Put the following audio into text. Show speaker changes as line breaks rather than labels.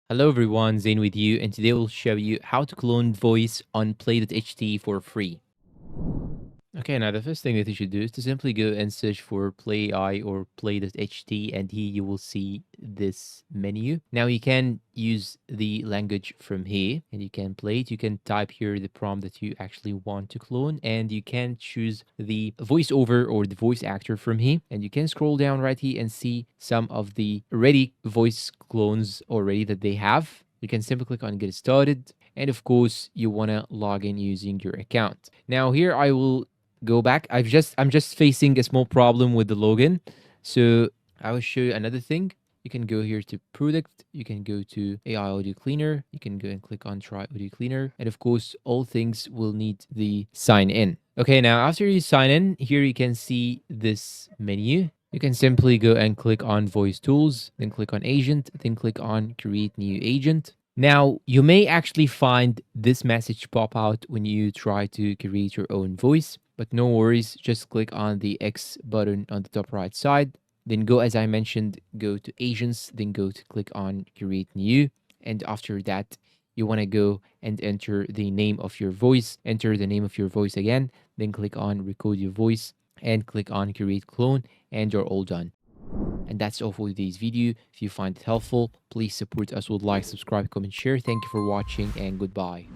Hello everyone, Zane with you, and today we'll show you how to clone voice on Play.ht for free. Okay, now the first thing that you should do is to simply go and search for Play.i or Play.ht, and here you will see this menu. Now you can use the language from here, and you can play it. You can type here the prompt that you actually want to clone, and you can choose the voiceover or the voice actor from here, and you can scroll down right here and see some of the ready voice clones already that they have. You can simply click on get started, and of course you want to log in using your account. Now here I will go back. I'm just facing a small problem with the login. So I will show you another thing. You can go here to product, you can go to AI audio cleaner, you can go and click on try audio cleaner, and of course all things will need the sign in. Okay, now after you sign in, here you can see this menu. You can simply go and click on voice tools, then click on agent, then click on create new agent. Now, you may actually find this message pop out when you try to create your own voice, but no worries, just click on the X button on the top right side. Then go, as I mentioned, go to agents, then go to click on create new. And after that, you want to go and enter the name of your voice, enter the name of your voice again, then click on record your voice and click on create clone, and you're all done. And that's all for today's video. If you find it helpful, please support us with like, subscribe, comment, share. Thank you for watching, and goodbye.